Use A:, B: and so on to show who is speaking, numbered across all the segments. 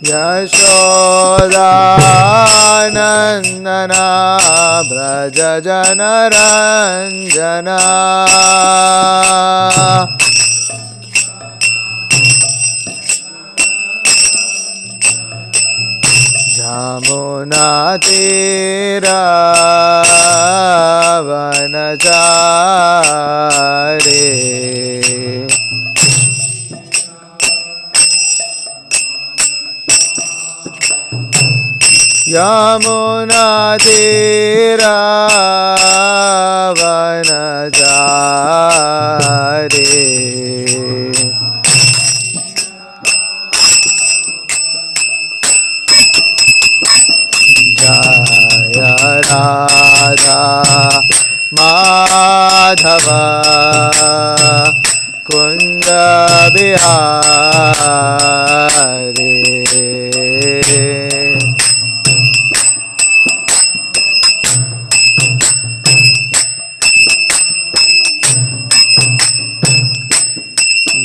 A: Yashodanandana Braja Janaranjana Jamuna Tira Vanachari Yamuna Tira Vanachari Jaya Radha Madhava Kunja Bihari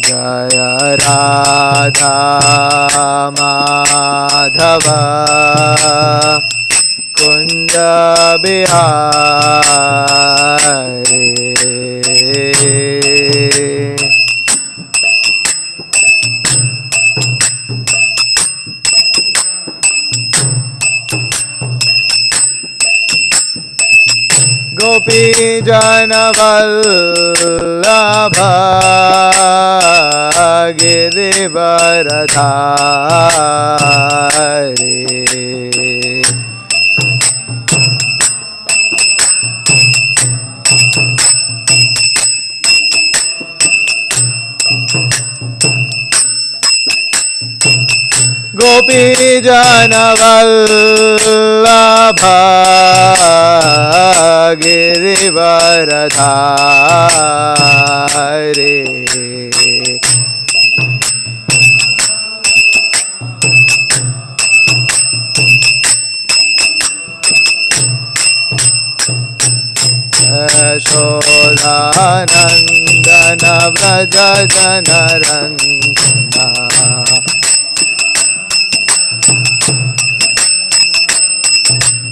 A: Jaya Radha Madhava Kunja Bihari Gopi Jana Vallabha Girivaradhari Gopi Jana Vallabha Girivaradhari Yashodanandana Vraja Janaranjana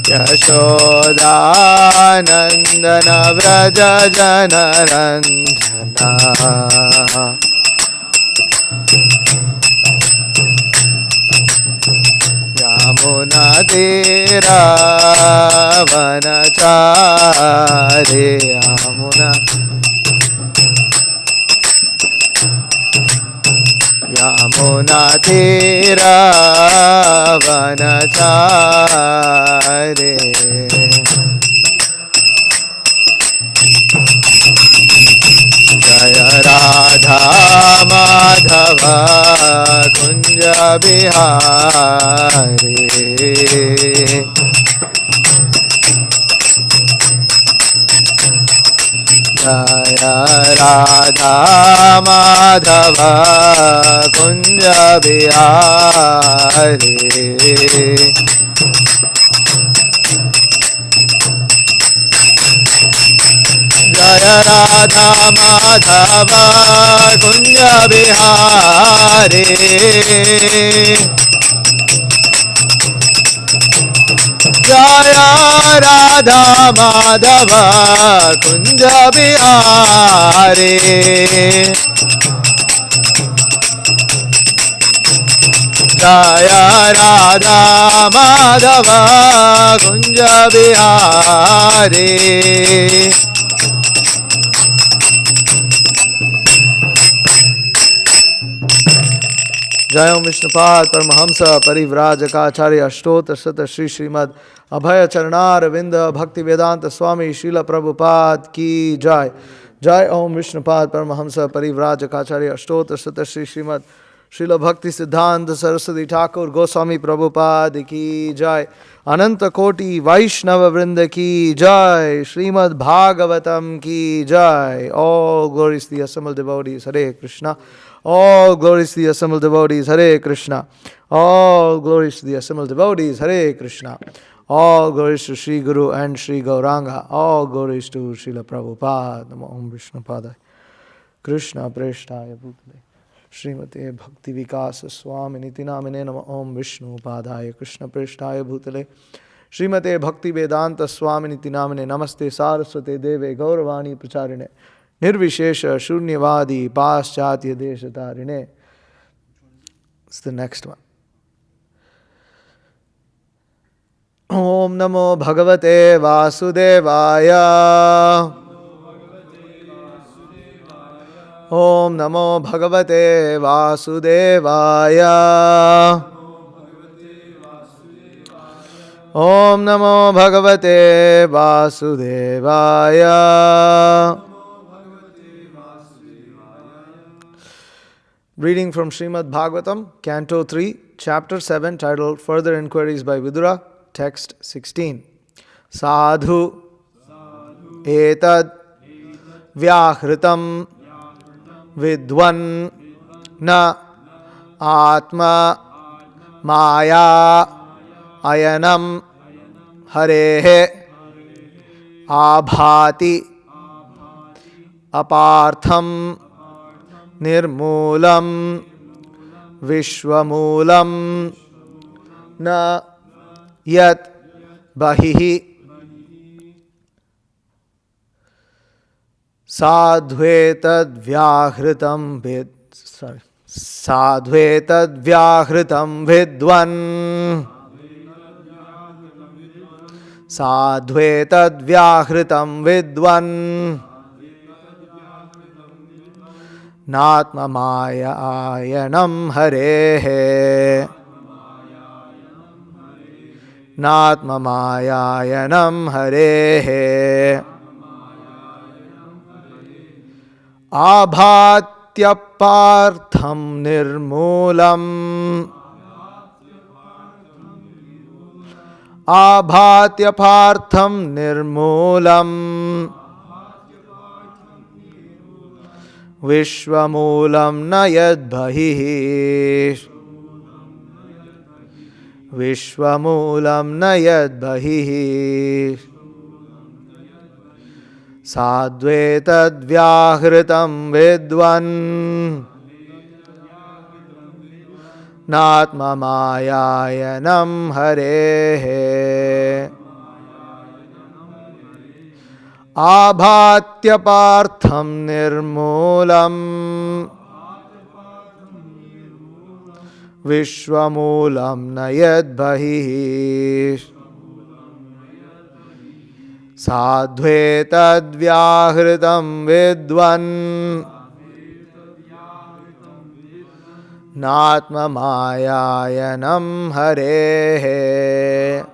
A: Yashodanandana Vraja Janaranjana Yamuna Tira Vanachari Yamuna Tira Vanachari Jaya Radha Madhava Kunja Bihari Jaya Radha Madhava Kunja Bihari Jaya Radha Madhava Kunja Bihari Jaya Radha Madhava Kunja Bihari Jaya Radha Madhava Kunja Bihari जय ओम विष्णुपाद परमहंस परिव्राजकाचार्य अष्टोत्तर शत श्री श्रीमद अभय चरणार विंद भक्ति वेदांत स्वामी श्रील प्रभुपाद की जय। जय ओम विष्णुपाद परमहंस परिव्राजकाचार्य अष्टोत्तर शत श्री श्रीमद श्रील भक्ति सिद्धांत सरस्वती ठाकुर गोस्वामी प्रभुपाद की जय। अनंत कोटि वैष्णव वृंद की जय। श्रीमद् भागवतम की जय। All glories to the assembled devotees. Hare Krishna. All glories to the assembled devotees. Hare Krishna. All glories to the assembled devotees. Hare Krishna. All glories to Sri Guru and Sri Gauranga. All glories to Srila Prabhupada. Namo Om Vishnupadaya. Krishna Preshtaya Bhutale. Srimate Bhakti Vikas Swaminiti Namine Nama Om Vishnu Padaya Krishna Prishtaya Bhutale Srimate Bhakti Vedanta Swaminiti Namine Namaste Saraswate Deve Gauravani Pracharine Nirvishesha Shunyavadi Paschatya Deshatarine. It's the next one. Om Namo Bhagavate Vasudevaya. Om Namo Bhagavate Vasudevaya. Om Namo Bhagavate Vasudevaya. Reading from Srimad Bhagavatam, Canto 3, Chapter 7, titled Further Inquiries by Vidura, Text 16. Sadhu etad vyahritam vidwan na atma maya ayanam harehe abhati apartham nirmulam vishwamulam na yat bahihi sadhvetad vyahritam vidwan sadhvetad vyahritam vidwan natma maya ayanam harehe natma maya ayanam harehe abhatyapartham nirmulam abhatyapartham nirmulam vishwamulam nayad bhahihi vishwamulam nayad bhahihi sadhvetad vyahritam vidwan natma mayayanam harehe abhatyapartham nirmulam vishwamulam nayad bhahihi sadhvetad vyahritam vidwan natma mayayanam harehe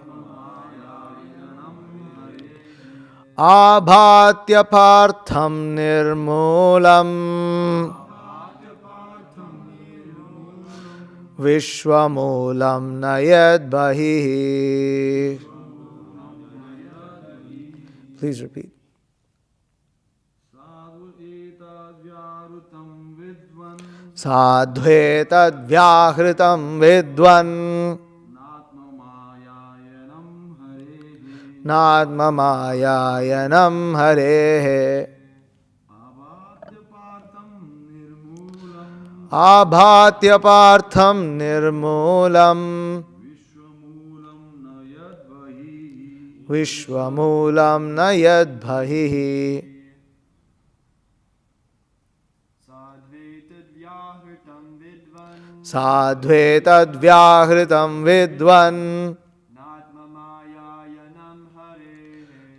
A: abhatyapartham nirmulam vishwamulam nayad bhahihi. Please repeat. Sadhvetad vyahritam vidwan natma mayayanam harehe abhatyapartham nirmulam vishwamulam nayad bhahihi sadhvetad vyahritam vidvan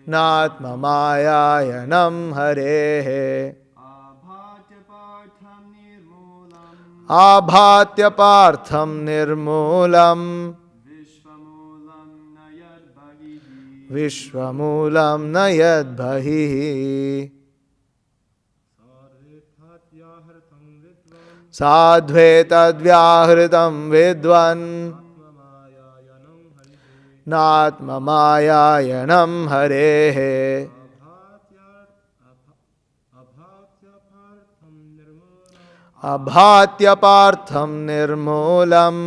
A: natma mayayanam harehe abhatyapartham nirmulam vishwamulam nayad bhahihi sadhvetad vyahritam vidvan natma mayayanam harehe abhatyapartham nirmulam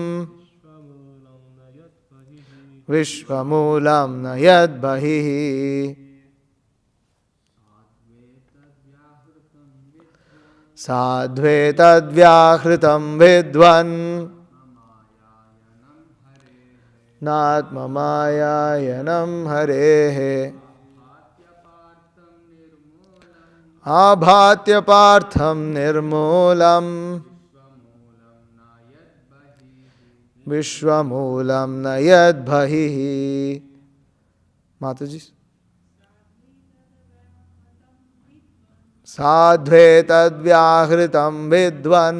A: vishwamulam nayad bhahihi Sadvetadvyahritam vidvan natmamayayanam harehe abhatya partham nirmulam vishwamulam nayad bhahihi. Mataji. Sadvetadvyahritam vidvan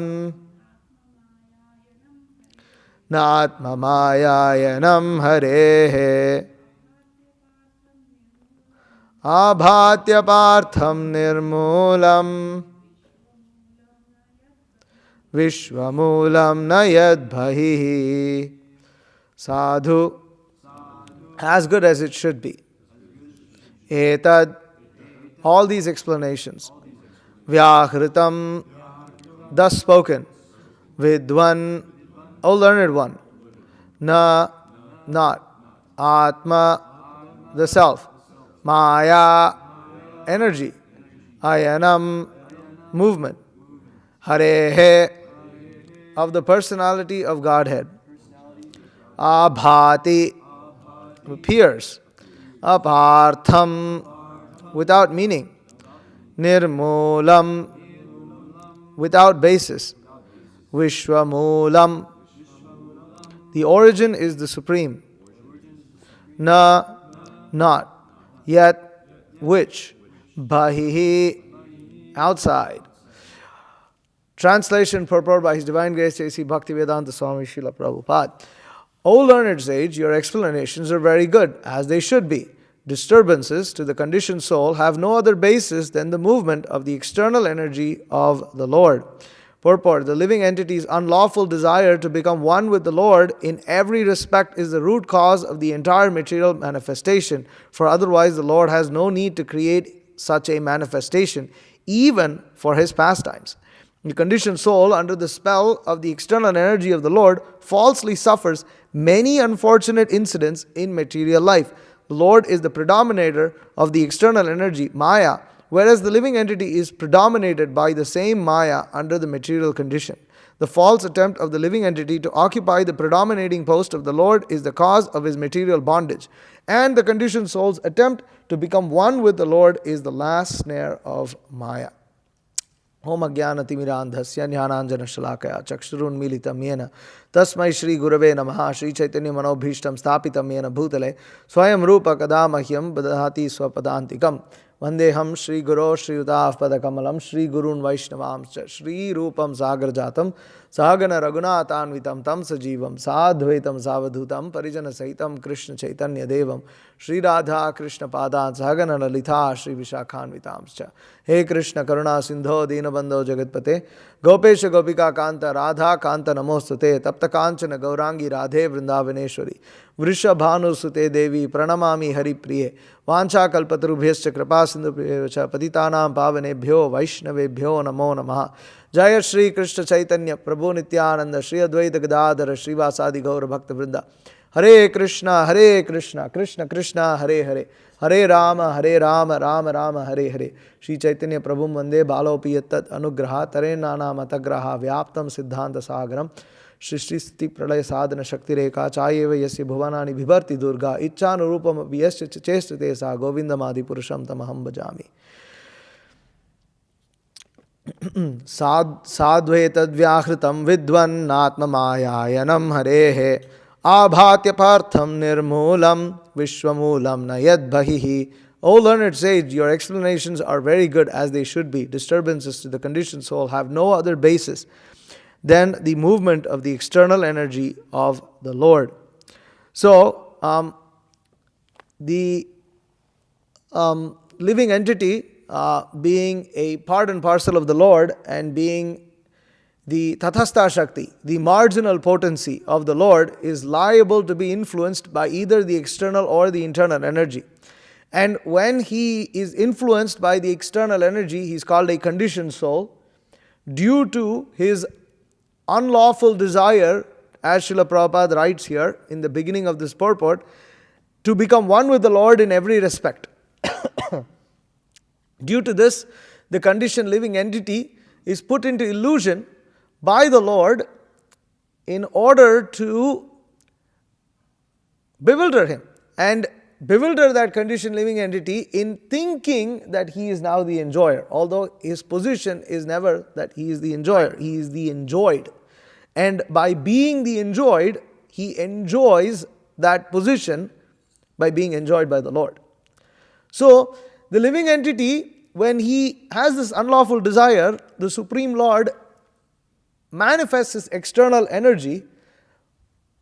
A: natmamayayanam harehe abhatya partham nirmulam vishwamulam nayad bhahihi. Sadhu, as good as it should be. Etad, all these explanations. Vyahritam, thus spoken. Vidvan, O learned one. Na, not. Atma, the self. Maya, energy. Ayanam, movement. Harehe, of the personality of Godhead. Abhati, appears. Apartham, without meaning. Nirmulam, without basis. Vishwamulam, the origin is the supreme. Na, not. Yet, which? Bahihi, outside. Translation purport by His Divine Grace A.C. Bhaktivedanta Swami Srila Prabhupada. O learned sage, your explanations are very good, as they should be. Disturbances to the conditioned soul have no other basis than the movement of the external energy of the Lord. Purport: the living entity's unlawful desire to become one with the Lord in every respect is the root cause of the entire material manifestation, for otherwise the Lord has no need to create such a manifestation, even for His pastimes. The conditioned soul, under the spell of the external energy of the Lord, falsely suffers many unfortunate incidents in material life. The Lord is the predominator of the external energy, Maya, whereas the living entity is predominated by the same Maya under the material condition. The false attempt of the living entity to occupy the predominating post of the Lord is the cause of his material bondage, and the conditioned soul's attempt to become one with the Lord is the last snare of Maya. Om Ajnanatimirandhasya Jnananjana Shalakaya Chakshurunmilitam Yena Tasmai Shri Gurave Namaha Shri Chaitanya Manobhishtam Stapitam Yena Bhutale Swayam Rupa Kadamahyam Badahati Swapadantikam Vandeham Shri Guru Shri Udav Padakamalam Shri Gurun Vaishnavamscha Shri Rupam Sagar Jatam Sahagana Raghunathanvitam Tam Sajivam Sadhvaitam Savadhutam Parijana Sahitam Krishna Chaitanya Devam Shri Radha Krishna Padan Sahagana Lalitha Shri Vishakhanvitamscha. He Krishna Karuna Sindho Dinabandho Jagatpate Gopesha Gopika Kanta Radha Kanta Namostute Tapta Kanchana Gaurangi Radhe Vrindavaneshwari Vrishabhanu Sute Devi Pranamami Hari Priye Vancha Kalpatarubhyascha Kripa Sindhu Priyevacha Patitanam Pavanebhyo Vaishnavebhyo Namo Namaha. Jaya Shri Krishna Chaitanya Prabhu Nityananda Shri Advaita Gadadhara Shri Vasadi Gaura Bhakta Vrinda. Hare Krishna Krishna Krishna Hare Hare Hare Rama Rama Rama Hare Hare. Shri Chaitanya Prabhu Vande Balopi Yattat Anugraha Tare Nana Matagraha Vyaptam Siddhanta Sagaram Shri Shri Sthiti Pralaya Sadhana Shakti Rekha Chayeva Yasya Bhuvanani Bhivarti Durga Icchanurupam Vyasya Chestate Sa Govindamadi Purusham Tamaham Bhajami. Sadvetadvyahritam vidvan natmamayayanam harehe abhatyapartham nirmulam vishwamulam nayad bhahihi. O learned sage, your explanations are very good, as they should be. Disturbances to the conditioned soul have no other basis than the movement of the external energy of the Lord. So, the living entity, being a part and parcel of the Lord and being the Tathastha Shakti, the marginal potency of the Lord, is liable to be influenced by either the external or the internal energy. And when he is influenced by the external energy, he is called a conditioned soul, due to his unlawful desire, as Srila Prabhupada writes here in the beginning of this purport, to become one with the Lord in every respect. Due to this, the conditioned living entity is put into illusion by the Lord in order to bewilder him and bewilder that conditioned living entity in thinking that he is now the enjoyer, although his position is never that he is the enjoyer, he is the enjoyed. And by being the enjoyed, he enjoys that position by being enjoyed by the Lord. So, the living entity, when he has this unlawful desire, the Supreme Lord manifests his external energy,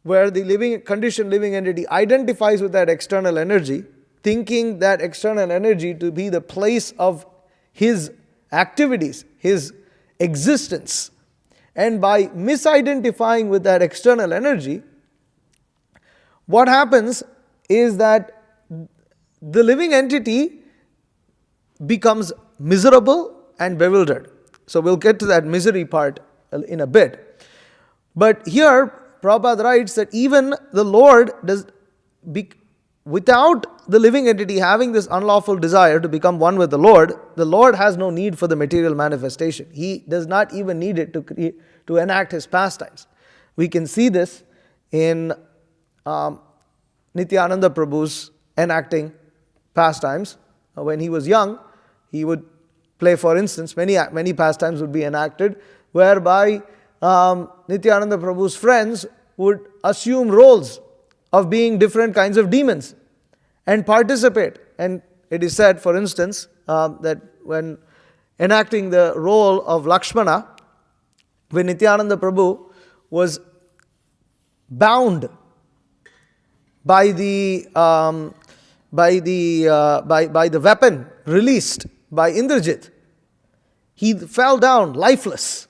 A: where the conditioned living entity identifies with that external energy, thinking that external energy to be the place of his activities, his existence. And by misidentifying with that external energy, what happens is that the living entity becomes miserable and bewildered. So we'll get to that misery part in a bit. But here, Prabhupada writes that even the Lord without the living entity having this unlawful desire to become one with the Lord has no need for the material manifestation. He does not even need it to enact his pastimes. We can see this in Nityananda Prabhu's enacting pastimes. When he was young, he would play, for instance, many pastimes would be enacted, whereby Nityananda Prabhu's friends would assume roles of being different kinds of demons and participate. And it is said, for instance, that when enacting the role of Lakshmana, when Nityananda Prabhu was bound by the weapon released by Indrajit, he fell down lifeless.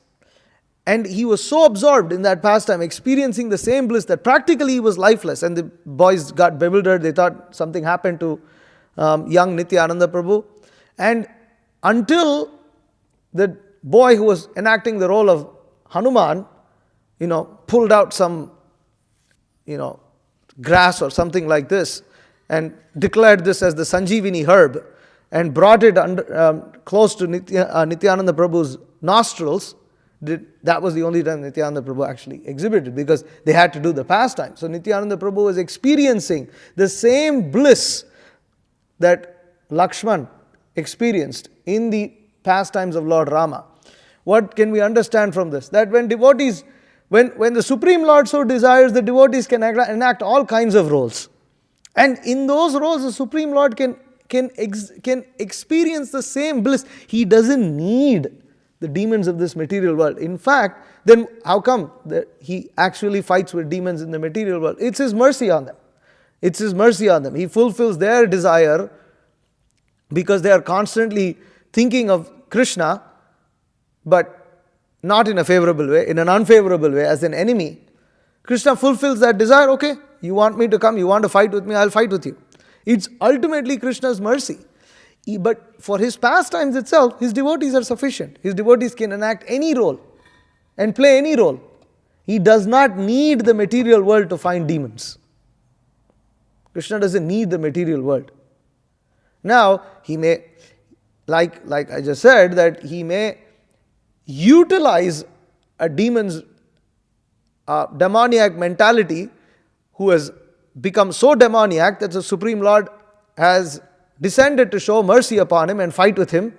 A: And he was so absorbed in that pastime, experiencing the same bliss, that practically he was lifeless. And the boys got bewildered. They thought something happened to young Nityananda Prabhu. And until the boy who was enacting the role of Hanuman, pulled out some, grass or something like this, and declared this as the Sanjeevani herb, and brought it close to Nityananda Prabhu's nostrils, that was the only time Nityananda Prabhu actually exhibited, because they had to do the pastime. So Nityananda Prabhu was experiencing the same bliss that Lakshman experienced in the pastimes of Lord Rama. What can we understand from this? That when devotees, when the Supreme Lord so desires, the devotees can enact all kinds of roles. And in those roles, the Supreme Lord can experience the same bliss. He doesn't need the demons of this material world. In fact, then how come that he actually fights with demons in the material world? It's his mercy on them. It's his mercy on them. He fulfills their desire because they are constantly thinking of Krishna, but not in a favorable way, in an unfavorable way, as an enemy. Krishna fulfills that desire. Okay, you want me to come, you want to fight with me, I'll fight with you. It's ultimately Krishna's mercy. But for his pastimes itself, his devotees are sufficient. His devotees can enact any role and play any role. He does not need the material world to find demons. Krishna doesn't need the material world. Now, he may, like I just said, that he may utilize a demon's demoniac mentality, who has become so demoniac that the Supreme Lord has descended to show mercy upon him and fight with him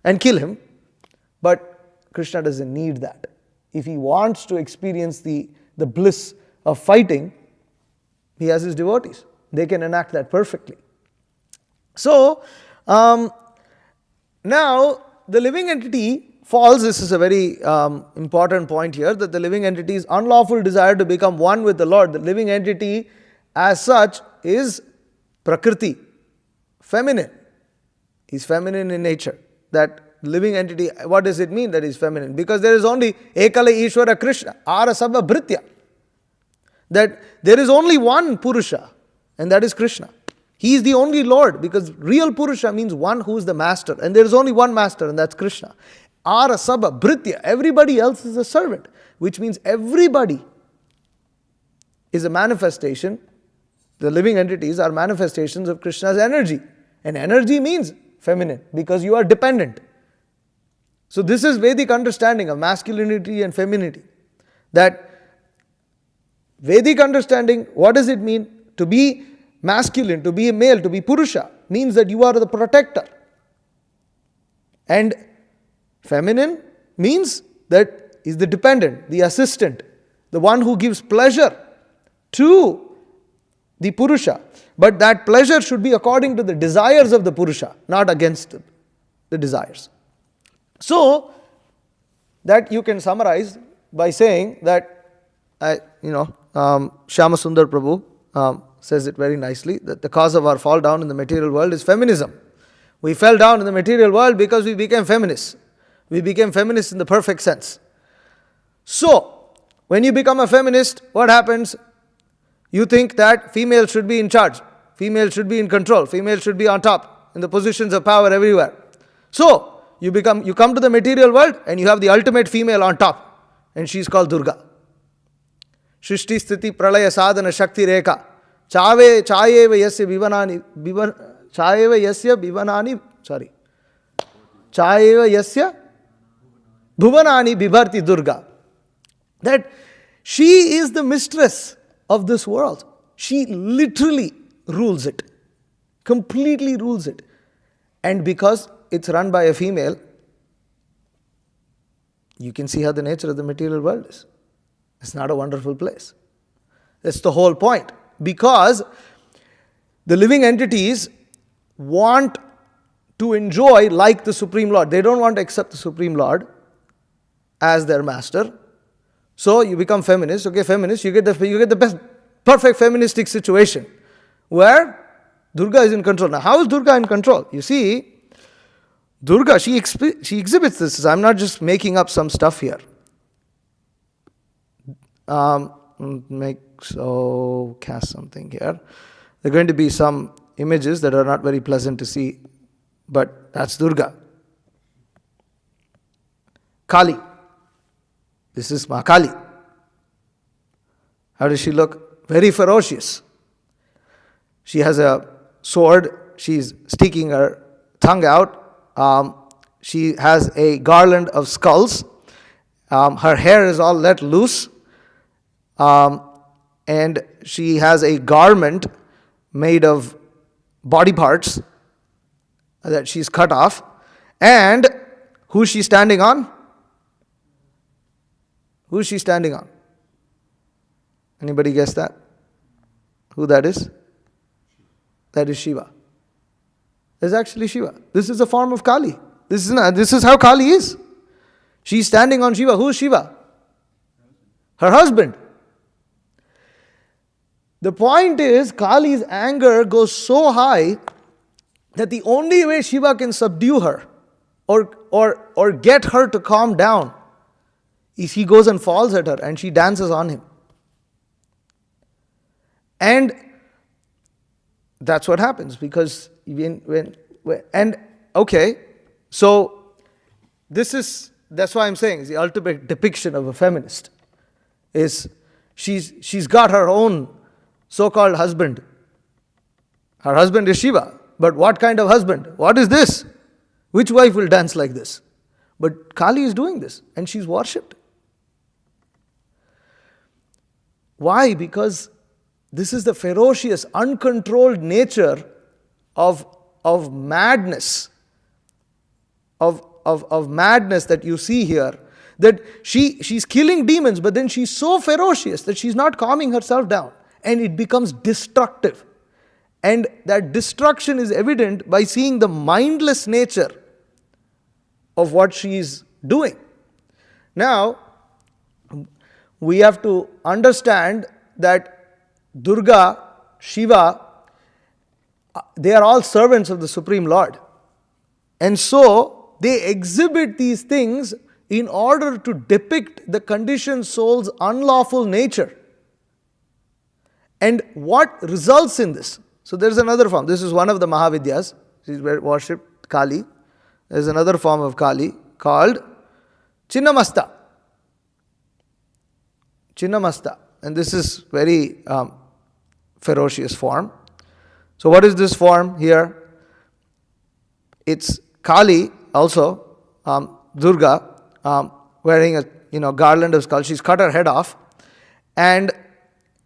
A: and kill him. But Krishna doesn't need that. If he wants to experience the bliss of fighting, he has his devotees. They can enact that perfectly. So, now the living entity falls. This is a very important point here, that the living entity's unlawful desire to become one with the Lord, the living entity as such is Prakriti, feminine. He's feminine in nature. That living entity, what does it mean that he's feminine? Because there is only Ekala Ishvara Krishna, Arasabha Bhritya. That there is only one Purusha, and that is Krishna. He is the only Lord, because real Purusha means one who is the master, and there is only one master, and that's Krishna. Arasabha Bhritya, everybody else is a servant, which means everybody is a manifestation. The living entities are manifestations of Krishna's energy. And energy means feminine, because you are dependent. So this is Vedic understanding of masculinity and femininity. That Vedic understanding, what does it mean? To be masculine, to be a male, to be Purusha, means that you are the protector. And feminine means that is the dependent, the assistant, the one who gives pleasure to the Purusha. But that pleasure should be according to the desires of the Purusha, not against the desires. So, that you can summarize by saying that, Shyamasundar Prabhu says it very nicely, that the cause of our fall down in the material world is feminism. We fell down in the material world because we became feminists. We became feminists in the perfect sense. So, when you become a feminist, what happens? You think that female should be in charge, female should be in control, female should be on top, in the positions of power everywhere. So, you come to the material world and you have the ultimate female on top, and she is called Durga. Shrishti Sthiti Pralaya Sadhana Shakti Rekha. Chayeva Yasya Bhuvanani Bibharti Durga. That she is the mistress of this world. She literally rules it. Completely rules it. And because it's run by a female, you can see how the nature of the material world is. It's not a wonderful place. That's the whole point. Because the living entities want to enjoy like the Supreme Lord. They don't want to accept the Supreme Lord as their master. So you become feminist. Okay, feminist, you get the best, perfect feministic situation where Durga is in control. Now, how is Durga in control? You see, Durga, she exhibits this. I'm not just making up some stuff here. Cast something here. There are going to be some images that are not very pleasant to see, but that's Durga. Kali. This is Mahakali. How does she look? Very ferocious. She has a sword. She's sticking her tongue out. She has a garland of skulls. Her hair is all let loose. And she has a garment made of body parts that she's cut off. And who's she standing on? Who's she standing on? Anybody guess that? Who that is? That is Shiva. That's actually Shiva. This is a form of Kali. This is how Kali is. She's standing on Shiva. Who is Shiva? Her husband. The point is, Kali's anger goes so high that the only way Shiva can subdue her or get her to calm down is he goes and falls at her and she dances on him. And that's what happens, because that's why I'm saying it's the ultimate depiction of a feminist. Is she's got her own so-called husband. Her husband is Shiva. But what kind of husband? What is this? Which wife will dance like this? But Kali is doing this and she's worshipped. Why? Because this is the ferocious, uncontrolled nature of madness. Of madness that you see here. That she's killing demons, but then she's so ferocious that she's not calming herself down. And it becomes destructive. And that destruction is evident by seeing the mindless nature of what she is doing. Now, we have to understand that Durga, Shiva, they are all servants of the Supreme Lord. And so, they exhibit these things in order to depict the conditioned soul's unlawful nature. And what results in this? So there is another form. This is one of the Mahavidyas. She is worshipped Kali. There is another form of Kali called Chinnamasta. Chinnamasta. And this is very ferocious form. So what is this form here? It's Kali also. Durga, wearing a garland of skulls. She's cut her head off, and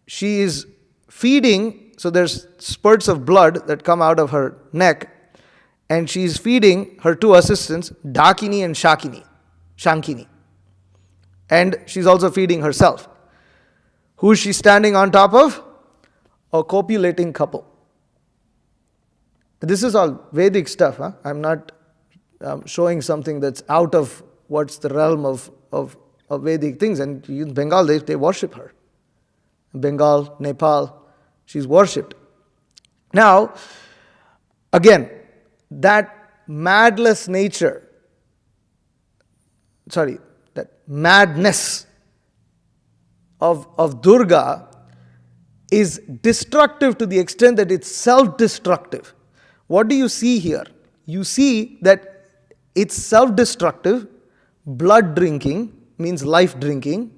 A: she is feeding. So there's spurts of blood that come out of her neck, and she's feeding her two assistants, Dakini and Shankini. And she's also feeding herself. Who is she standing on top of? A copulating couple. This is all Vedic stuff. I'm not showing something that's out of what's the realm of Vedic things. And in Bengal, they worship her. Bengal, Nepal, she's worshipped. Now, again, that madness of Durga is destructive to the extent that it's self-destructive. What do you see here? You see that it's self-destructive, blood drinking, means life drinking,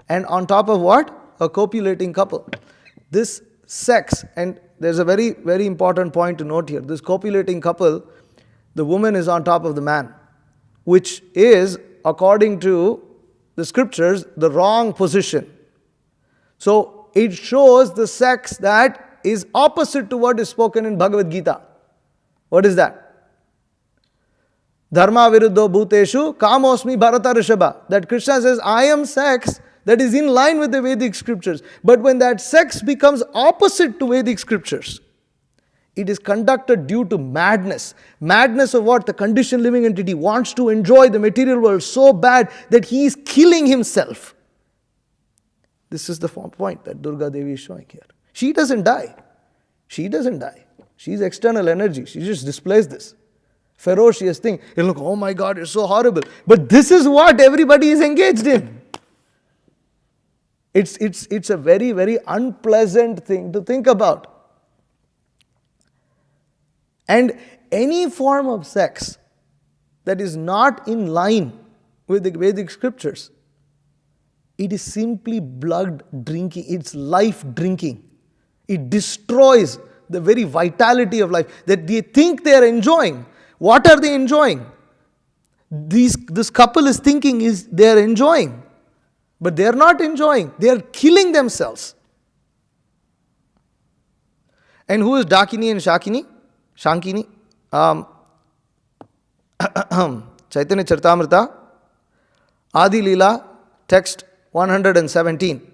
A: and on top of what? A copulating couple. This sex, and there's a very, very important point to note here. This copulating couple, the woman is on top of the man, which is, according to the scriptures, the wrong position. So it shows the sex that is opposite to what is spoken in Bhagavad Gita. What is that? Dharma viruddho bhuteshu kamosmi bharata rishabha. That Krishna says, I am sex that is in line with the Vedic scriptures. But when that sex becomes opposite to Vedic scriptures, it is conducted due to madness. Madness of what? The conditioned living entity wants to enjoy the material world so bad that he is killing himself. This is the point that Durga Devi is showing here. She doesn't die. She doesn't die. She's external energy. She just displays this ferocious thing. You look, oh my God, it's so horrible. But this is what everybody is engaged in. It's a very, very unpleasant thing to think about. And any form of sex that is not in line with the Vedic scriptures, it is simply blood drinking, it's life drinking. It destroys the very vitality of life that they think they are enjoying. What are they enjoying? This couple is thinking is they are enjoying, but they are not enjoying. They are killing themselves. And who is Dakini and Shankini? Chaitanya Charitamrita, Adi Leela, text 117.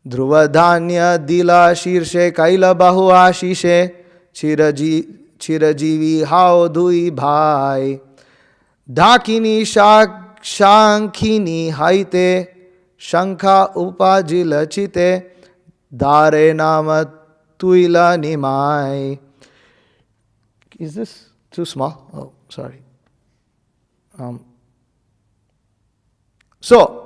A: Dhruva Dhanya Dila Shirshe Kaila Bahu Ashishe Chirajivi Hao Dui Bhai Dakini Shankhini Haite Shankha Upajila Chite Dare Nama Tuila Nimai. Is this too small? Oh, sorry. So,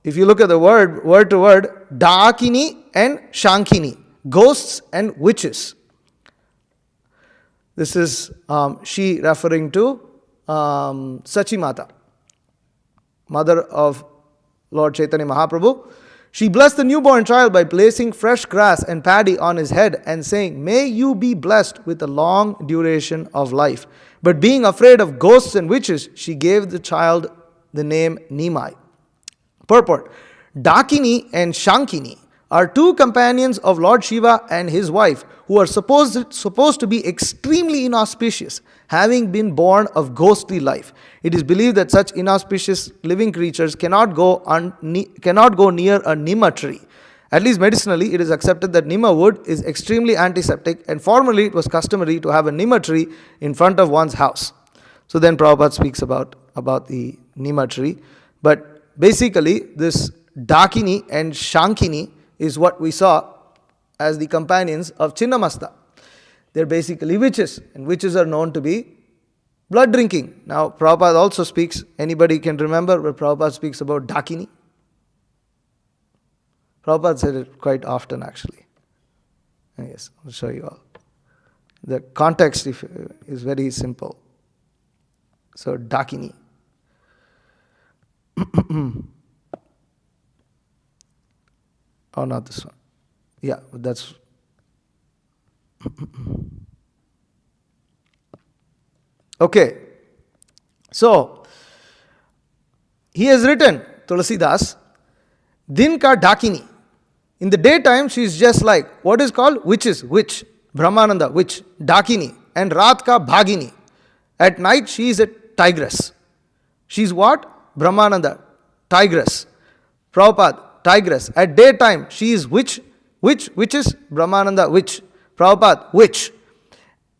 A: if you look at the word to word, Dakini and Shankini, ghosts and witches. This is she referring to Sachimata, mother of Lord Chaitanya Mahaprabhu. She blessed the newborn child by placing fresh grass and paddy on his head and saying, may you be blessed with a long duration of life. But being afraid of ghosts and witches, she gave the child the name Nimai. Purport. Dakini and Shankini are two companions of Lord Shiva and his wife who are supposed to be extremely inauspicious, having been born of ghostly life. It is believed that such inauspicious living creatures cannot go near a Nima tree. At least medicinally, it is accepted that Nima wood is extremely antiseptic, and formerly it was customary to have a Nima tree in front of one's house. So then Prabhupada speaks about the Nima tree. But basically, this Dakini and Shankini is what we saw as the companions of Chinnamasta. They're basically witches, and witches are known to be blood drinking. Now, Prabhupada also speaks, anybody can remember where Prabhupada speaks about Dakini? Prabhupada said it quite often actually. Yes, I'll show you all. The context is very simple. So, Dakini. Oh, not this one. Yeah, that's... Okay. So, he has written, Tulsidas, Din ka Dakini. In the daytime, she is just like what is called witches, witch, Brahmananda, witch, Dakini, and Rat ka Bhagini. At night, she is a tigress. She is what? Brahmananda, tigress. Prabhupada, tigress. At daytime, she is witch, which is Brahmananda, witch. Prabhupada, witch.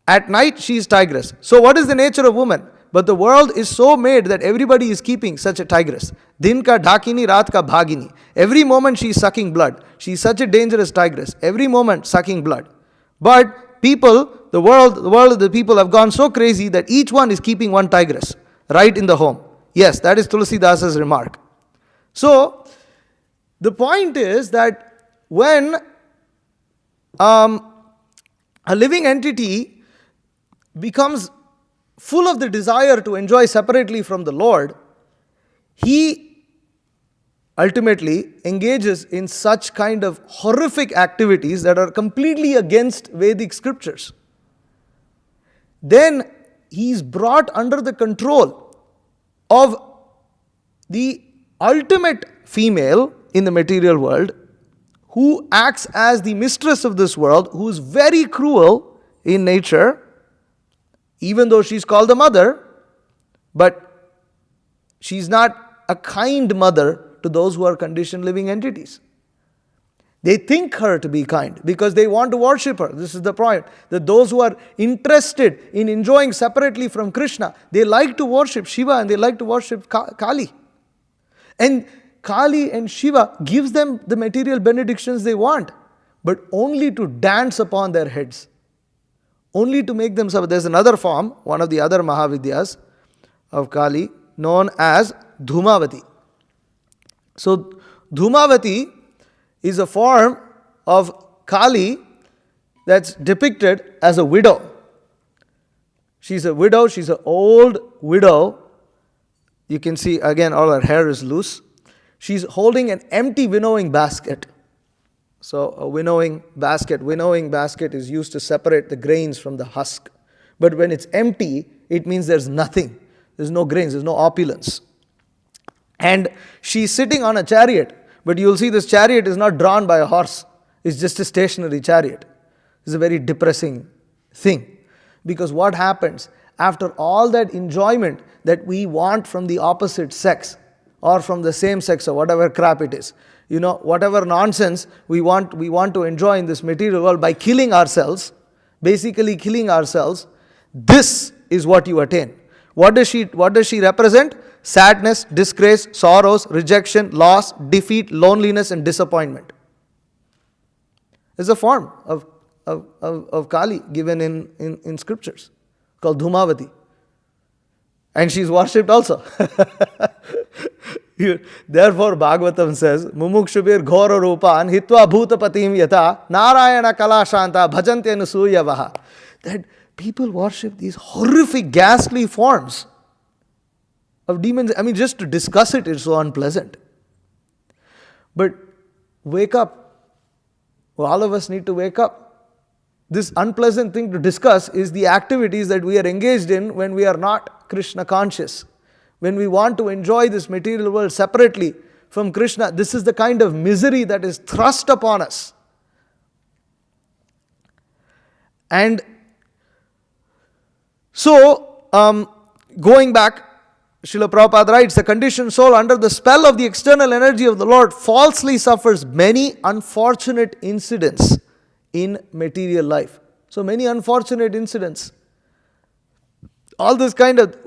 A: At night, she is tigress. So, what is the nature of woman? But the world is so made that everybody is keeping such a tigress. Din ka Dakini, Rat ka Bhagini. Every moment she is sucking blood. She is such a dangerous tigress. Every moment sucking blood. But people, the world of the people have gone so crazy that each one is keeping one tigress right in the home. Yes, that is Tulsidasa's remark. So, the point is that when a living entity becomes full of the desire to enjoy separately from the Lord, he ultimately engages in such kind of horrific activities that are completely against Vedic scriptures. Then he is brought under the control of the ultimate female in the material world, who acts as the mistress of this world, who is very cruel in nature, even though she's called the mother, but she's not a kind mother to those who are conditioned living entities. They think her to be kind because they want to worship her. This is the point. That those who are interested in enjoying separately from Krishna, they like to worship Shiva and they like to worship Kali. And Kali and Shiva gives them the material benedictions they want, but only to dance upon their heads. Only to make them suffer. There's another form, one of the other Mahavidyas of Kali, known as Dhumavati. So, Dhumavati is a form of Kali that's depicted as a widow. She's a widow, she's an old widow. You can see again all her hair is loose. She's holding an empty winnowing basket. So a winnowing basket is used to separate the grains from the husk. But when it's empty, it means there's nothing. There's no grains, there's no opulence. And she's sitting on a chariot, but you'll see this chariot is not drawn by a horse. It's just a stationary chariot. It's a very depressing thing. Because what happens after all that enjoyment that we want from the opposite sex or from the same sex or whatever crap it is, whatever nonsense we want to enjoy in this material world by killing ourselves, basically killing ourselves, this is what you attain. What does she represent? Sadness, disgrace, sorrows, rejection, loss, defeat, loneliness, and disappointment. It's a form of Kali given in scriptures called Dhumavati. And she's worshipped also. Therefore, Bhagavatam says, Mumukshubir ghora rupan hitva bhutapatim yata narayana kala shanta bhajante anusuyavaha. That people worship these horrific, ghastly forms of demons. I mean, just to discuss it is so unpleasant. But wake up. Well, all of us need to wake up. This unpleasant thing to discuss is the activities that we are engaged in when we are not Krishna conscious. When we want to enjoy this material world separately from Krishna, this is the kind of misery that is thrust upon us. And so, going back, Srila Prabhupada writes, the conditioned soul under the spell of the external energy of the Lord falsely suffers many unfortunate incidents in material life. So many unfortunate incidents. All this kind of,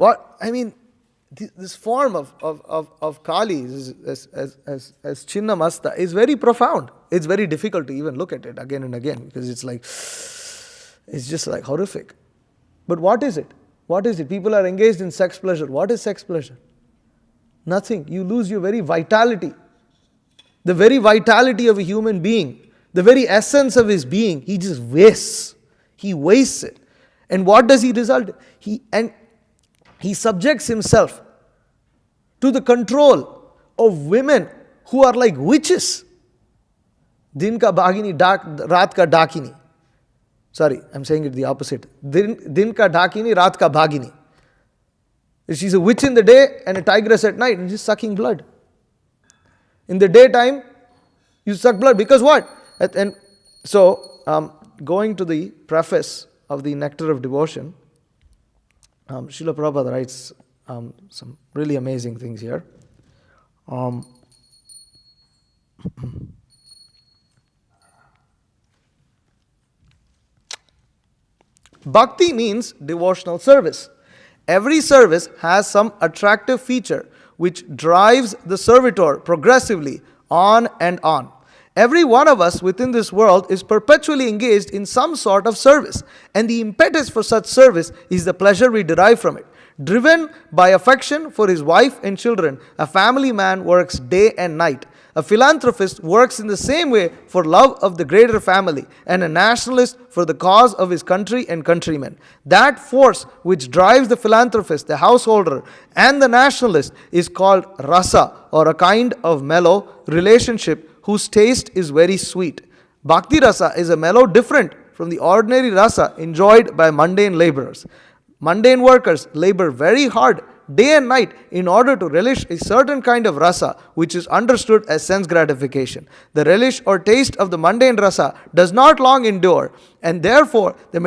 A: this form of Kali as Chinnamasta is very profound. It's very difficult to even look at it again and again because it's just like horrific. But what is it? What is it? People are engaged in sex pleasure. What is sex pleasure? Nothing. You lose your very vitality. The very vitality of a human being, the very essence of his being, he just wastes. He wastes it. And what does he result? He subjects himself to the control of women who are like witches. Din ka bhagini, raat ka dakini. Sorry, I'm saying it the opposite. Din ka dakini, raat ka bhagini. She's a witch in the day and a tigress at night, and she's sucking blood. In the daytime, you suck blood because what? And so, going to the preface of the Nectar of Devotion, Srila Prabhupada writes some really amazing things here. Bhakti means devotional service. Every service has some attractive feature which drives the servitor progressively on and on. Every one of us within this world is perpetually engaged in some sort of service, and the impetus for such service is the pleasure we derive from it. Driven by affection for his wife and children, a family man works day and night. A philanthropist works in the same way for love of the greater family, and a nationalist for the cause of his country and countrymen. That force which drives the philanthropist, the householder, and the nationalist is called rasa, or a kind of mellow relationship whose taste is very sweet. Bhakti rasa is a mellow different from the ordinary rasa enjoyed by mundane laborers. Mundane workers labor very hard day and night in order to relish a certain kind of rasa which is understood as sense gratification. The relish or taste of the mundane rasa does not long endure, and therefore the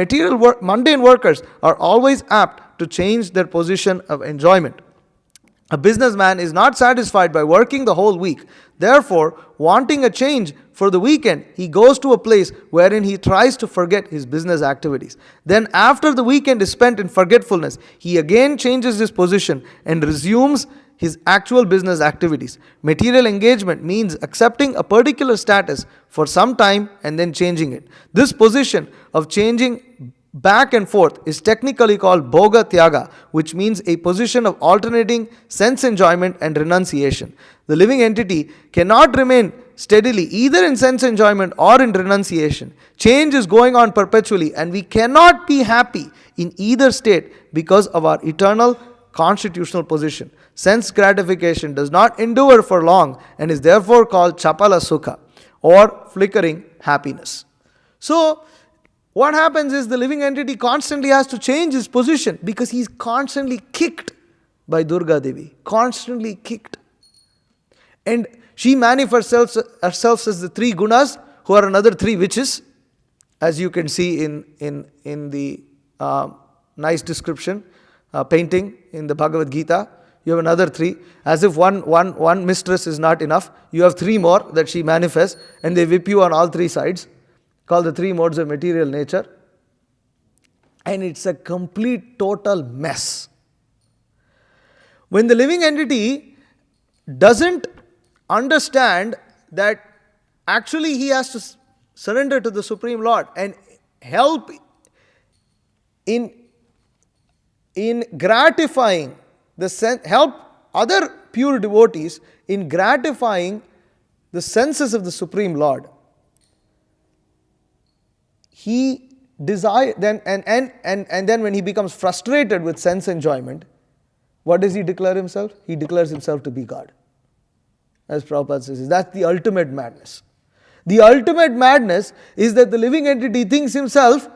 A: mundane workers are always apt to change their position of enjoyment. A businessman is not satisfied by working the whole week. Therefore, wanting a change for the weekend, he goes to a place wherein he tries to forget his business activities. Then, after the weekend is spent in forgetfulness, he again changes his position and resumes his actual business activities. Material engagement means accepting a particular status for some time and then changing it. This position of changing back and forth is technically called bhoga tyaga, which means a position of alternating sense enjoyment and renunciation. The living entity cannot remain steadily either in sense enjoyment or in renunciation. Change is going on perpetually, and we cannot be happy in either state because of our eternal constitutional position. Sense gratification does not endure for long and is therefore called chapala sukha, or flickering happiness. So, what happens is the living entity constantly has to change his position because he's constantly kicked by Durga Devi. Constantly kicked. And she manifests herself as the three gunas, who are another three witches, as you can see in the nice description, painting in the Bhagavad Gita. You have another three. As if one mistress is not enough, you have three more that she manifests, and they whip you on all three sides, called the three modes of material nature. And it's a complete, total mess. When the living entity doesn't understand that actually he has to surrender to the Supreme Lord and help in gratifying help other pure devotees in gratifying the senses of the Supreme Lord, he desire then and then when he becomes frustrated with sense enjoyment, what does he declare himself? He declares himself to be God. As Prabhupada says, that's the ultimate madness. The ultimate madness is that the living entity thinks himself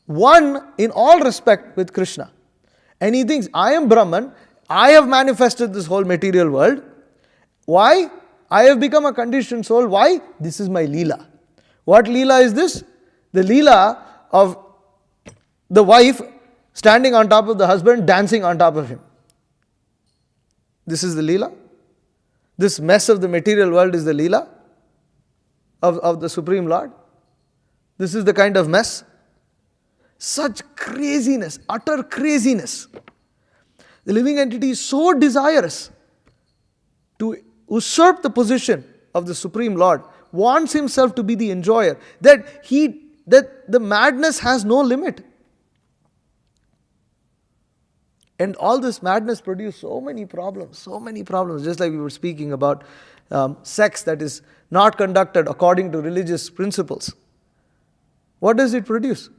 A: one in all respect with Krishna. And he thinks, I am Brahman, I have manifested this whole material world. Why? I have become a conditioned soul. Why? This is my Leela. What Leela is this? The Leela of the wife standing on top of the husband, dancing on top of him. This is the Leela. This mess of the material world is the Leela of the Supreme Lord. This is the kind of mess. Such craziness, utter craziness. The living entity is so desirous to usurp the position of the Supreme Lord, wants himself to be the enjoyer, that the madness has no limit. And all this madness produces so many problems, just like we were speaking about sex that is not conducted according to religious principles. What does it produce?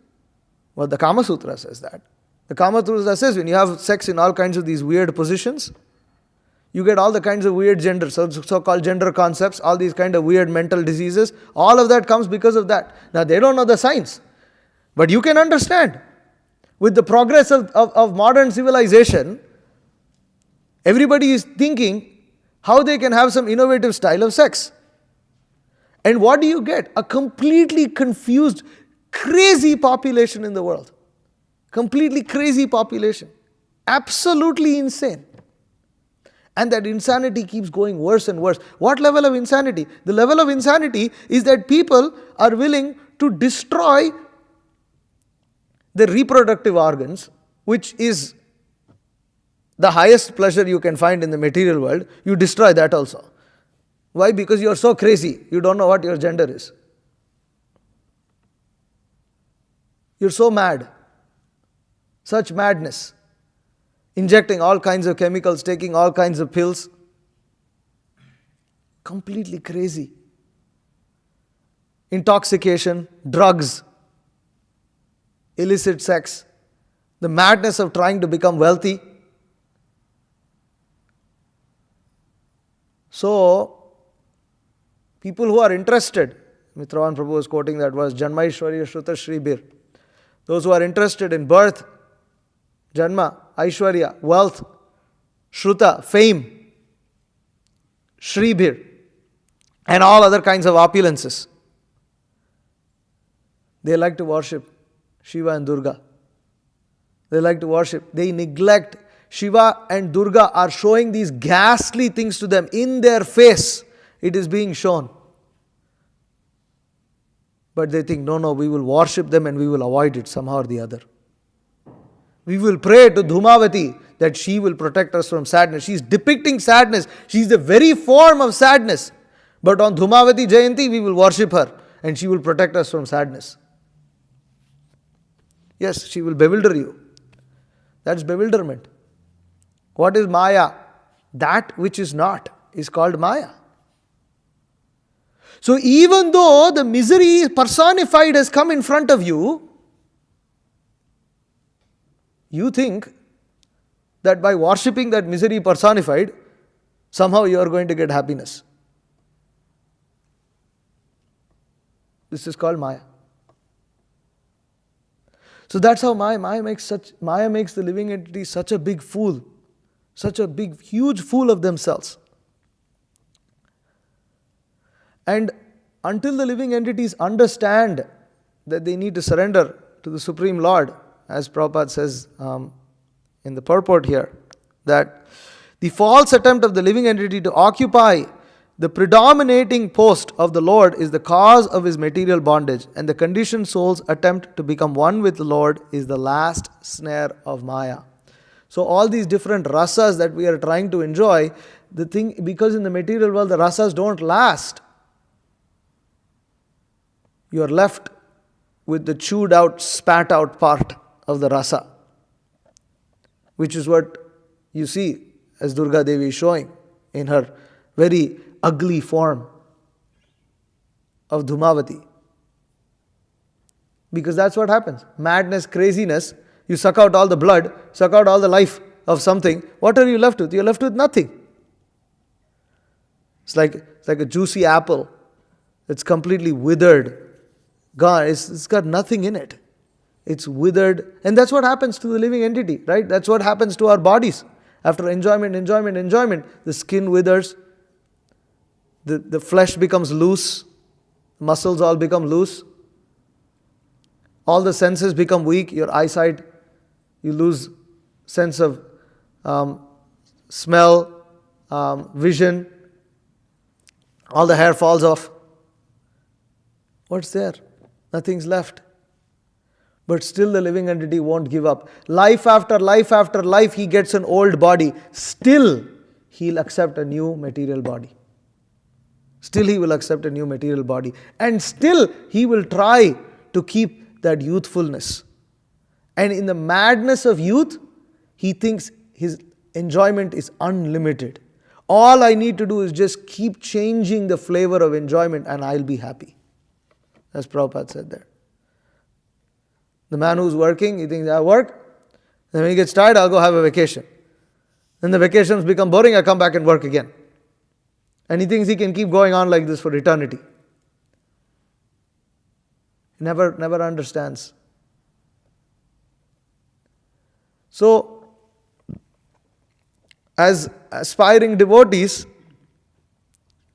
A: Well, the Kama Sutra says that. The Kama Sutra says when you have sex in all kinds of these weird positions, you get all the kinds of weird gender, so-called gender concepts, all these kind of weird mental diseases. All of that comes because of that. Now, they don't know the science, but you can understand. With the progress of modern civilization, Everybody is thinking how they can have some innovative style of sex. And what do you get? A completely confused, crazy population in the world. Completely crazy population. Absolutely insane. And that insanity keeps going worse and worse. What level of insanity? The level of insanity is that people are willing to destroy the reproductive organs, which is the highest pleasure you can find in the material world. You destroy that also. Why? Because you are so crazy, you don't know what your gender is. You're so mad. Such madness. Injecting all kinds of chemicals, taking all kinds of pills. Completely crazy. Intoxication, drugs, illicit sex, the madness of trying to become wealthy. So, people who are interested, Mitravan Prabhu was quoting that verse, Janmaishwarya Shruta Shribir. Those who are interested in birth, Janma, Aishwarya, wealth, Shruta, fame, Shribir, and all other kinds of opulences. They like to worship Shiva and Durga. They like to worship. They neglect. Shiva and Durga are showing these ghastly things to them in their face. It is being shown. But they think, no, we will worship them and we will avoid it somehow or the other. We will pray to Dhumavati that she will protect us from sadness. She is depicting sadness. She is the very form of sadness. But on Dhumavati Jayanti, we will worship her and she will protect us from sadness. Yes, she will bewilder you. That's bewilderment. What is Maya? That which is not is called Maya. So even though the misery personified has come in front of you, you think that by worshipping that misery personified, somehow you are going to get happiness. This is called Maya. So that's how Maya makes the living entity such a big fool, such a big, huge fool of themselves. And until the living entities understand that they need to surrender to the Supreme Lord, as Prabhupada says in the purport here, that the false attempt of the living entity to occupy the predominating post of the Lord is the cause of his material bondage, and the conditioned soul's attempt to become one with the Lord is the last snare of Maya. So all these different rasas that we are trying to enjoy, because in the material world the rasas don't last. You are left with the chewed out, spat out part of the rasa, which is what you see as Durga Devi is showing in her very ugly form of Dhumavati. Because that's what happens. Madness, craziness, you suck out all the blood, suck out all the life of something. What are you left with? You're left with nothing. It's like a juicy apple. It's completely withered. Gone. It's got nothing in it. It's withered. And that's what happens to the living entity, right? That's what happens to our bodies. After enjoyment, the skin withers. The flesh becomes loose. Muscles all become loose. All the senses become weak. Your eyesight, you lose sense of smell, vision. All the hair falls off. What's there? Nothing's left. But still the living entity won't give up. Life after life after life, he gets an old body. Still, he'll accept a new material body. Still he will accept a new material body. And still he will try to keep that youthfulness. And in the madness of youth, he thinks his enjoyment is unlimited. All I need to do is just keep changing the flavor of enjoyment and I'll be happy. As Prabhupada said there. The man who's working, he thinks, I work. Then when he gets tired, I'll go have a vacation. Then the vacations become boring, I come back and work again. And he thinks he can keep going on like this for eternity. He never understands. So, as aspiring devotees,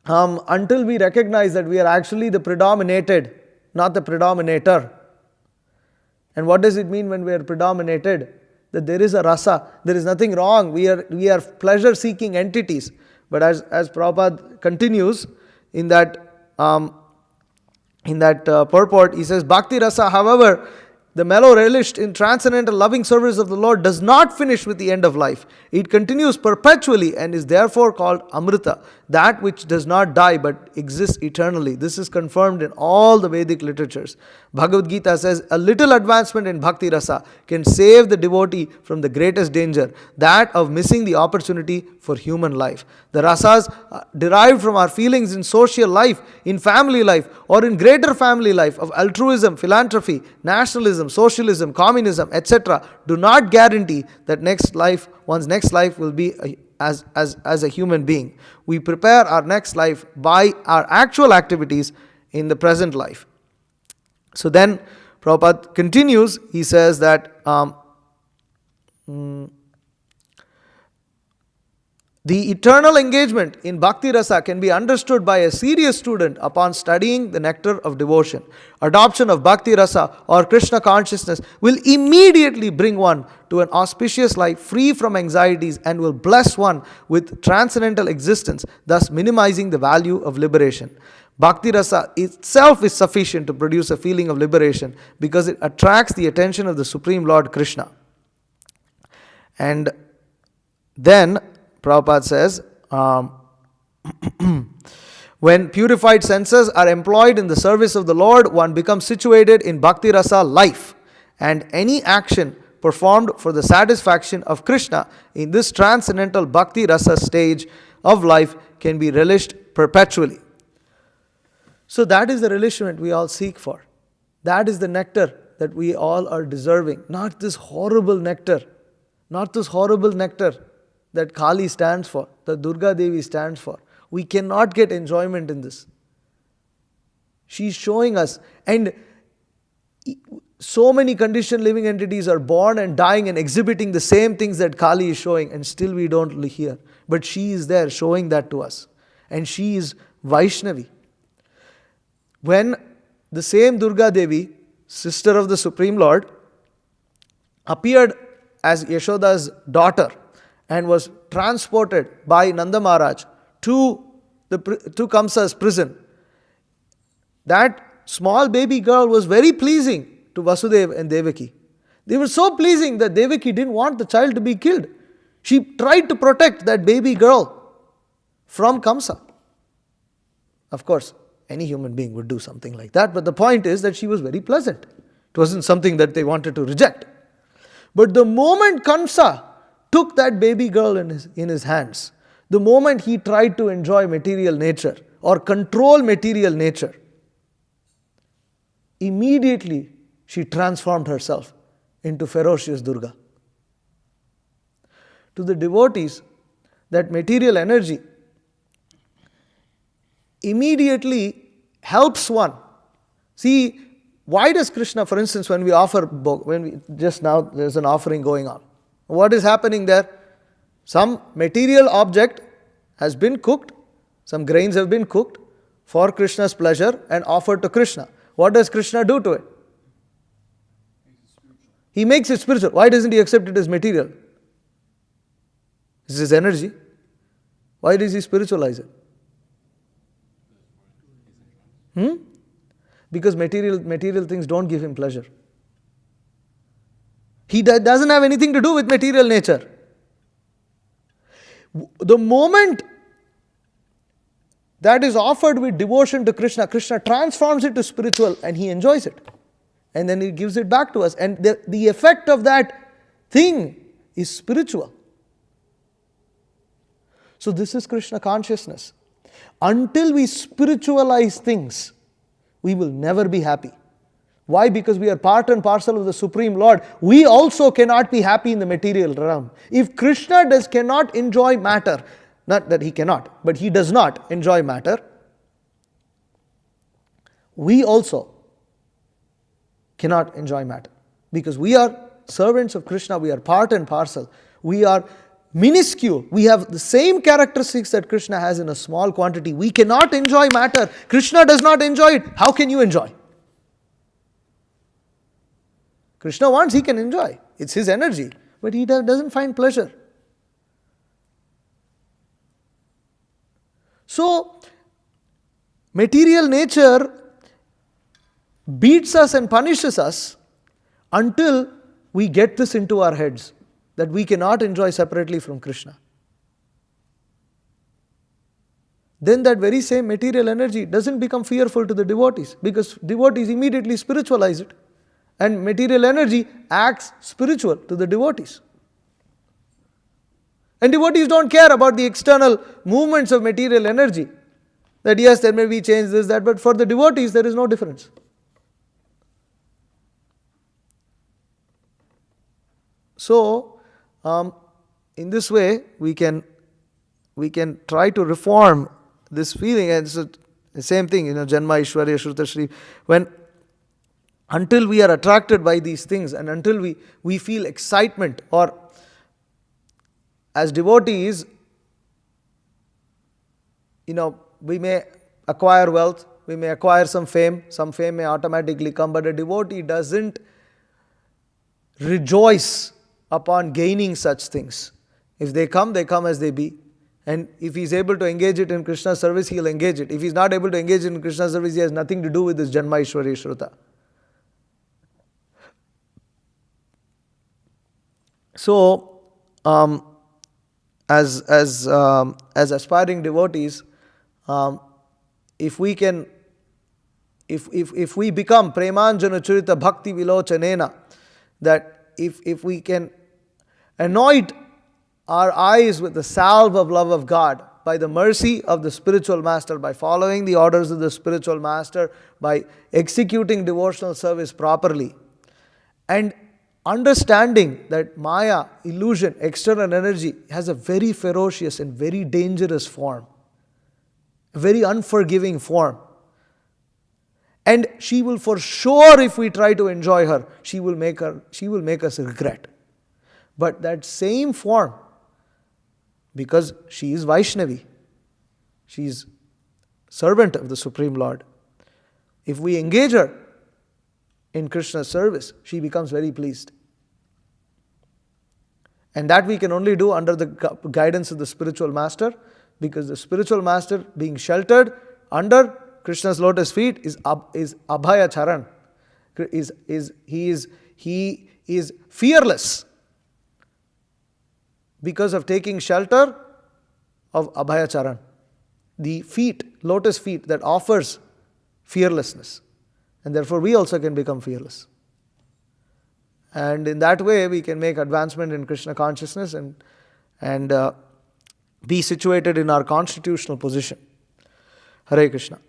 A: until we recognize that we are actually the predominated, not the predominator. And what does it mean when we are predominated? That there is a rasa, there is nothing wrong. We are pleasure-seeking entities. But as Prabhupada continues in that purport, he says, Bhakti rasa, however, the mellow relished in transcendental loving service of the Lord does not finish with the end of life. It continues perpetually and is therefore called Amrita, that which does not die but exists eternally. This is confirmed in all the Vedic literatures. Bhagavad Gita says, a little advancement in Bhakti Rasa can save the devotee from the greatest danger, that of missing the opportunity for human life. The rasas derived from our feelings in social life, in family life, or in greater family life of altruism, philanthropy, nationalism, socialism, communism, etc. do not guarantee that one's next life will be as a human being. We prepare our next life by our actual activities in the present life. So then Prabhupada continues, he says that the eternal engagement in Bhakti Rasa can be understood by a serious student upon studying the nectar of devotion. Adoption of Bhakti Rasa or Krishna consciousness will immediately bring one to an auspicious life free from anxieties and will bless one with transcendental existence, thus minimizing the value of liberation. Bhakti Rasa itself is sufficient to produce a feeling of liberation because it attracts the attention of the Supreme Lord Krishna. And then Prabhupada says, when purified senses are employed in the service of the Lord, one becomes situated in Bhakti Rasa life, and any action performed for the satisfaction of Krishna in this transcendental Bhakti Rasa stage of life can be relished perpetually. So that is the relishment we all seek for. That is the nectar that we all are deserving. Not this horrible nectar. Not this horrible nectar that Kali stands for, that Durga Devi stands for. We cannot get enjoyment in this. She's showing us. And so many conditioned living entities are born and dying and exhibiting the same things that Kali is showing, and still we don't hear. But she is there showing that to us. And she is Vaishnavi. When the same Durga Devi, sister of the Supreme Lord, appeared as Yashoda's daughter and was transported by Nanda Maharaj to Kamsa's prison, that small baby girl was very pleasing to Vasudeva and Devaki. They were so pleasing that Devaki didn't want the child to be killed. She tried to protect that baby girl from Kamsa. Of course, any human being would do something like that, but the point is that she was very pleasant. It wasn't something that they wanted to reject. But the moment Kamsa took that baby girl in his hands, the moment he tried to enjoy material nature or control material nature, immediately she transformed herself into ferocious Durga. To the devotees, that material energy immediately helps one. See, why does Krishna, for instance, when just now there's an offering going on, what is happening there? Some material object has been cooked, some grains have been cooked for Krishna's pleasure and offered to Krishna. What does Krishna do to it? He makes it spiritual. Why doesn't he accept it as material? This is his energy. Why does he spiritualize it? Because material things don't give him pleasure. He doesn't have anything to do with material nature. The moment that is offered with devotion to Krishna, Krishna transforms it to spiritual and he enjoys it. And then he gives it back to us. And the effect of that thing is spiritual. So this is Krishna consciousness. Until we spiritualize things, we will never be happy. Why? Because we are part and parcel of the Supreme Lord. We also cannot be happy in the material realm. If Krishna cannot enjoy matter, not that he cannot, but he does not enjoy matter, we also cannot enjoy matter. Because we are servants of Krishna, we are part and parcel. We are minuscule. We have the same characteristics that Krishna has in a small quantity. We cannot enjoy matter. Krishna does not enjoy it. How can you enjoy? Krishna wants, he can enjoy. It's his energy. But he doesn't find pleasure. So, material nature beats us and punishes us until we get this into our heads, that we cannot enjoy separately from Krishna. Then that very same material energy doesn't become fearful to the devotees, because devotees immediately spiritualize it. And material energy acts spiritual to the devotees. And devotees don't care about the external movements of material energy. That yes, there may be change, this, that, but for the devotees there is no difference. So, in this way, we can try to reform this feeling. And it's the same thing, Janma Ishwarya Shruta Shri. Until we are attracted by these things, and until we feel excitement, or as devotees, we may acquire wealth, we may acquire some fame may automatically come, but a devotee doesn't rejoice upon gaining such things. If they come as they be. And if he is able to engage it in Krishna's service, he will engage it. If he is not able to engage it in Krishna's service, he has nothing to do with this Janma Ishwarya Shruta. So, as aspiring devotees, if we become Premanjana Churita Bhakti Vilochanena, that if we can anoint our eyes with the salve of love of God by the mercy of the spiritual master, by following the orders of the spiritual master, by executing devotional service properly, and understanding that Maya, illusion, external energy has a very ferocious and very dangerous form, a very unforgiving form. And she will for sure, if we try to enjoy her, she will make us regret. But that same form, because she is Vaishnavi, she is servant of the Supreme Lord, if we engage her in Krishna's service, she becomes very pleased. And that we can only do under the guidance of the spiritual master, because the spiritual master, being sheltered under Krishna's lotus feet, is Abhaya Charan. He is fearless because of taking shelter of Abhaya Charan, the feet, lotus feet that offers fearlessness. And therefore we also can become fearless. And in that way we can make advancement in Krishna consciousness and be situated in our constitutional position. Hare Krishna.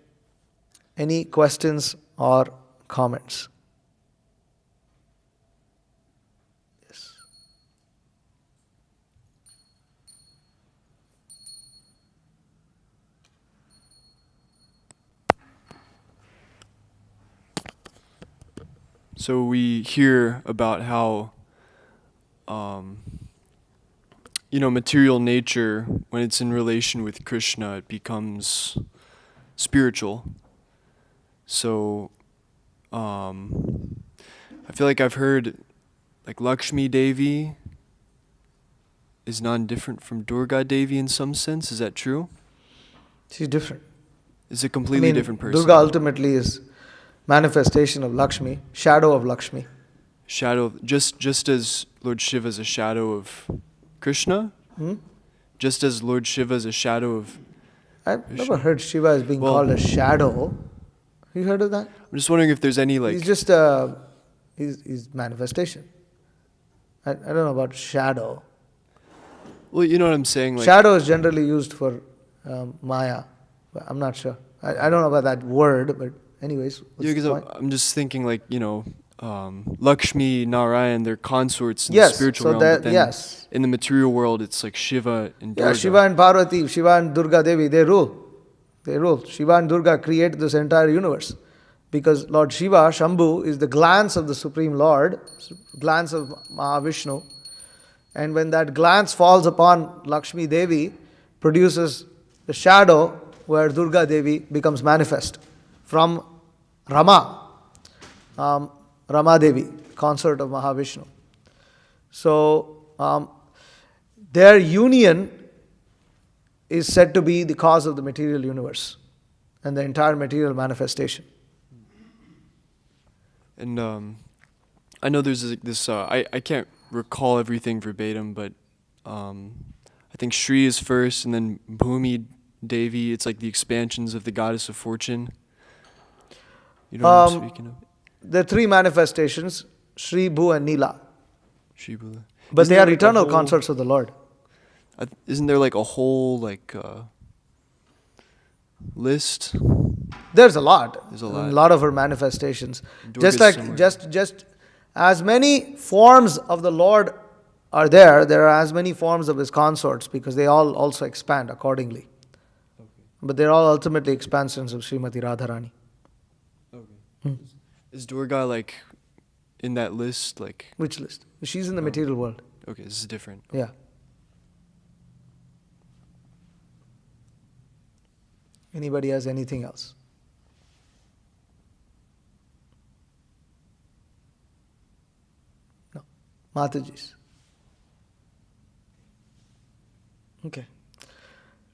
A: Any questions or comments? Yes.
B: So we hear about how, material nature, when it's in relation with Krishna, it becomes spiritual. So, I feel like I've heard, like Lakshmi Devi is non-different from Durga Devi in some sense. Is that true?
A: She's different.
B: Is a completely different person.
A: Durga ultimately is manifestation of Lakshmi, shadow of Lakshmi.
B: Shadow, just as Lord Shiva is a shadow of Krishna, just as Lord Shiva is a shadow of
A: I've never heard Shiva as being called a shadow. Have you heard of that?
B: I'm just wondering if there's any
A: He's just he's manifestation. I don't know about shadow.
B: Well, you know what I'm saying? Like,
A: shadow is generally used for Maya. But I'm not sure. I don't know about that word, but anyways.
B: Yeah, because I'm just thinking like, Lakshmi, Narayan, they're consorts in the spiritual realm. But then in the material world, it's like Shiva and Durga.
A: Yeah, Shiva and Parvati, Shiva and Durga Devi, they rule. They rule. Shiva and Durga create this entire universe. Because Lord Shiva, Shambhu, is the glance of the Supreme Lord, glance of Mahavishnu. And when that glance falls upon Lakshmi Devi, produces the shadow where Durga Devi becomes manifest from Rama, Rama Devi, consort of Mahavishnu. So their union is said to be the cause of the material universe and the entire material manifestation.
B: And I know there's this I can't recall everything verbatim, but I think Shri is first, and then Bhumi Devi. It's like the expansions of the goddess of fortune. You know what I'm speaking of?
A: There are three manifestations, Shri, Bhu and Nila.
B: Shri Bhula.
A: But
B: Isn't
A: they
B: there
A: are
B: like a
A: eternal
B: whole-
A: consorts of the Lord.
B: Isn't there like a whole list?
A: There's a lot.
B: There's a lot.
A: A lot of her manifestations.
B: Durga's
A: Just like
B: somewhere.
A: just as many forms of the Lord are there, there are as many forms of his consorts because they all also expand accordingly.
B: Okay.
A: But they're all ultimately expansions of Srimati Radharani.
B: Okay. Is Durga like in that list? Like,
A: Which list? She's in the material world.
B: okay, this is different.
A: Yeah. Anybody has anything else? No. Mataji's. Okay.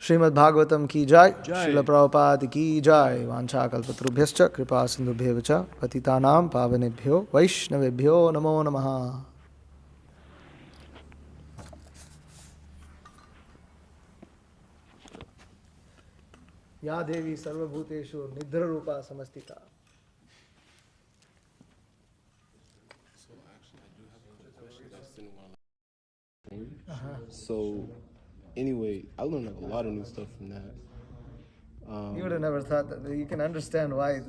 A: Srimad Bhagavatam ki jai,
B: Jai.
A: Srila Prabhupada ki jai, Vancha kalpatrubhyascha, Kripa sindhubhyevacha, Patitanam pavanebhyo, Vaishnavebhyo namo namaha. Ya Devi Sarvabhuteshu Nidra Rupa Samastita.
C: So, anyway, I learned like a lot of new stuff from that.
A: You would have never thought that. You can understand why,